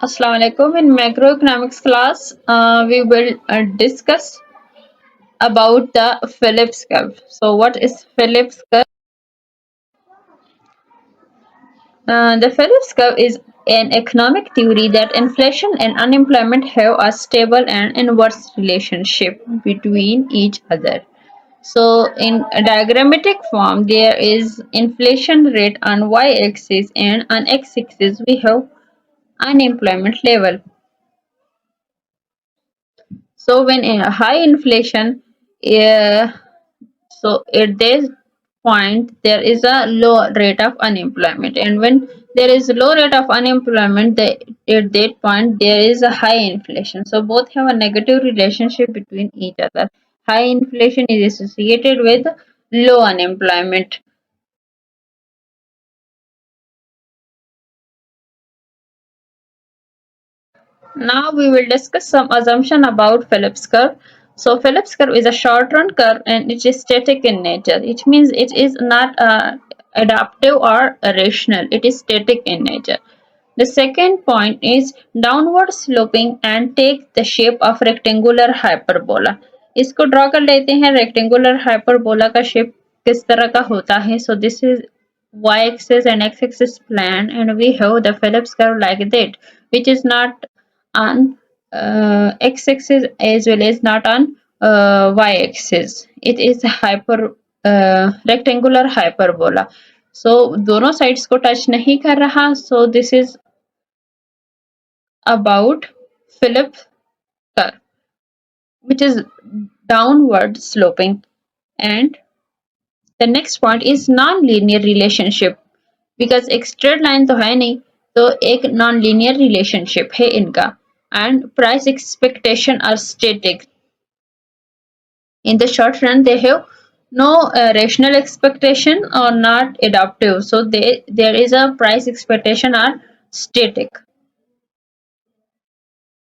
Assalamu-Alikum. In macroeconomics class, we will discuss about the Phillips curve. So, what is Phillips curve? The Phillips curve is an economic theory that inflation and unemployment have a stable and inverse relationship between each other. So, in a diagrammatic form, there is inflation rate on y-axis, and on x-axis we have unemployment level. So when in a high inflation, uh, so at this point there is a low rate of unemployment, and when there is low rate of unemployment, at that point there is a high inflation. So both have a negative relationship between each other. High inflation is associated with low unemployment. Now we will discuss some assumption about Phillips curve. So Phillips curve is a short-run curve and it is static in nature. It means it is not adaptive or rational. It is static in nature. The second point is downward sloping and take the shape of rectangular hyperbola. इसको draw कर लेते हैं. Rectangular hyperbola का shape किस तरह का होता है? So this is y-axis and x-axis plan, and we have the Phillips curve like that, which is not on x-axis as well as not on y-axis. It is hyper rectangular hyperbola. So दोनों sides को touch नहीं कर रहा. So this is about Phillips curve, which is downward sloping. And the next point is non-linear relationship, because एक straight line तो है नहीं, तो एक non-linear relationship है इनका. And price expectation are static. In the short run, they have no rational expectation or not adaptive. So there is a price expectation are static.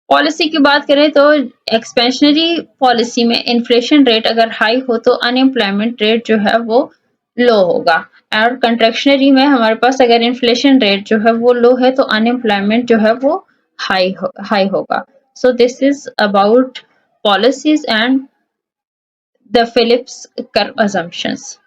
Policy की बात करें तो एक्सपेंशनरी पॉलिसी में इन्फ्लेशन रेट अगर high हो तो unemployment rate जो है वो लो होगा, और कंट्रैक्शनरी में हमारे पास अगर इन्फ्लेशन रेट जो है वो लो है तो अनएम्प्लॉयमेंट जो है वो हाई होगा. So this is about policies and the Phillips curve assumptions.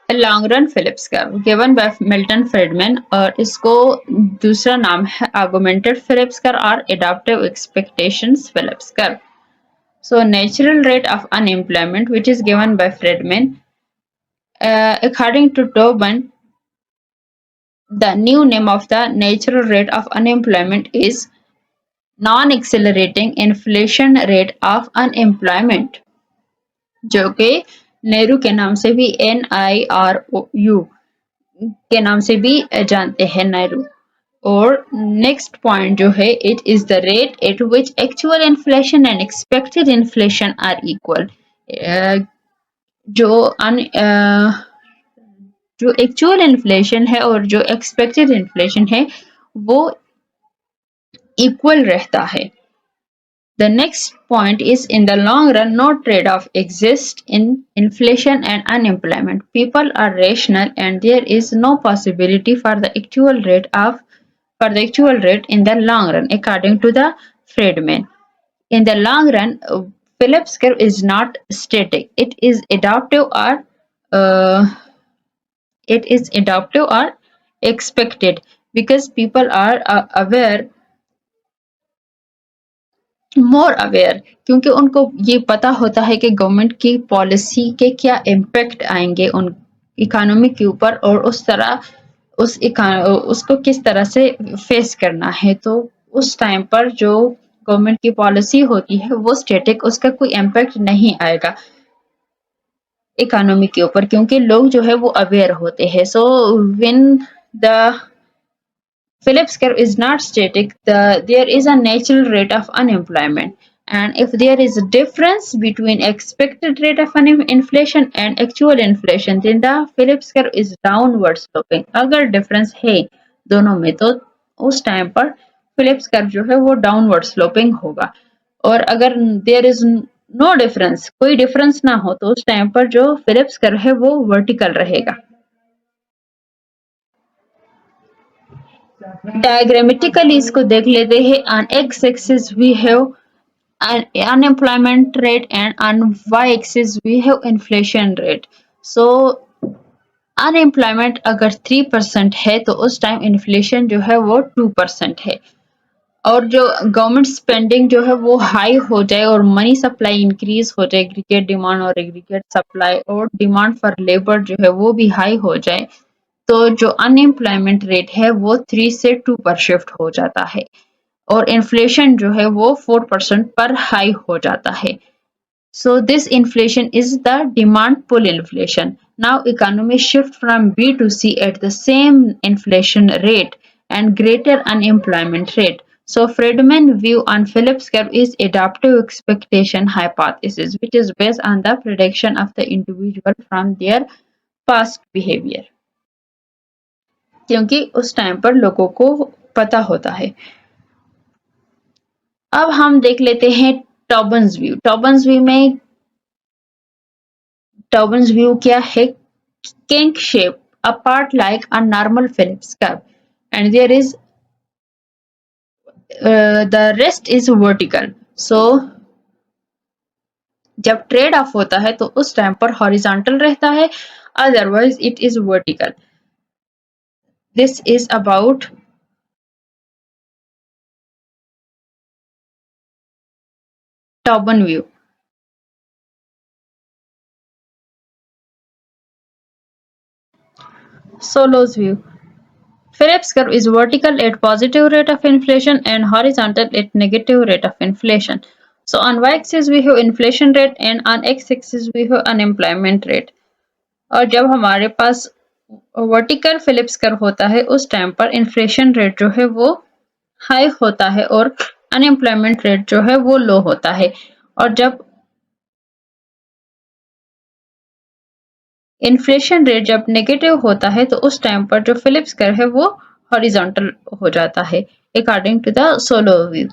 Long run Phillips curve given by Milton Friedman, और इसको दूसरा नाम है आर्गुमेंटेड फिलिप्स कर्व और adaptive expectations Phillips curve. So natural rate of unemployment, which is given by Friedman, according to Tobin, the new name of the natural rate of unemployment is non-accelerating inflation rate of unemployment, जो कि नेहरू के नाम से भी NIRU के नाम से भी जानते हैं नेहरू. और नेक्स्ट पॉइंट जो है, it is the rate at which actual inflation and expected inflation are equal. जो एक्चुअल इन्फ्लेशन है और जो एक्सपेक्टेड इन्फ्लेशन है वो इक्वल रहता है. The next point is, in the long run, no trade-off exists in inflation and unemployment. People are rational and there is no possibility for the actual rate in the long run, according to the Friedman. In the long run, Phillips curve is not static. It is adaptive or expected, because people are more aware, क्योंकि उनको ये पता होता है कि government की policy के क्या इम्पैक्ट आएंगे उन इकोनॉमी के ऊपर, और उसको किस तरह से फेस करना है. तो उस टाइम पर जो गवर्नमेंट की पॉलिसी होती है वो स्टैटिक, उसका कोई इम्पैक्ट नहीं आएगा इकोनॉमी के ऊपर, क्योंकि लोग जो है वो अवेयर होते हैं. So when the Phillips curve is not static, there is a natural rate of unemployment, and if there is a difference between expected rate of inflation and actual inflation, then the Phillips curve is downward sloping. अगर difference है दोनों में तो उस time पर Phillips curve जो है वो downward sloping होगा, और अगर there is no difference, कोई difference ना हो, तो उस टाइम पर जो Phillips curve है वो vertical रहेगा. डायग्रामेटिकली इसको देख लेते हैं। On X axis we have unemployment rate and on y axis we have inflation rate. So unemployment अगर 3% है तो उस टाइम इन्फ्लेशन जो है वो 2% है। और जो गवर्नमेंट स्पेंडिंग जो है वो हाई हो जाए और मनी सप्लाई इंक्रीज हो जाए, एग्रीगेट डिमांड और एग्रीगेट सप्लाई और डिमांड फॉर लेबर जो है वो भी हाई हो जाए, तो जो अनएम्प्लॉयमेंट रेट है वो 3 से 2 पर शिफ्ट हो जाता है और इन्फ्लेशन जो है वो 4% पर हाई हो जाता है। So this inflation is the demand pull inflation. Now economy shift from B to C at the same inflation rate and greater unemployment rate. So Friedman view on Phillips curve is adaptive expectation hypothesis, which is based on the prediction of the individual from their past behavior. क्योंकि उस time पर लोगों को पता होता है। अब हम देख लेते हैं टॉबिन्स व्यू। टॉबिन्स व्यू में Tobin's view क्या है? Kink shape, apart like a normal Phillips curve, and there is the rest is vertical. So जब ट्रेड ऑफ होता है तो उस टाइम पर हॉरिजॉन्टल रहता है, otherwise it is vertical. This is about Tobin view. Solow's view. Phillips curve is vertical at positive rate of inflation and horizontal at negative rate of inflation. So on y-axis we have inflation rate and on x-axis we have unemployment rate. और जब हमारे पास vertical Phillips curve होता है उस time पर inflation rate जो है वो हाई होता है और अनएम्प्लॉयमेंट रेट जो है वो लो होता है। और जब इन्फ्लेशन रेट जब नेगेटिव होता है तो उस टाइम पर जो फिलिप्स कर्व है वो हॉरिजॉन्टल हो जाता है according to the Solow view.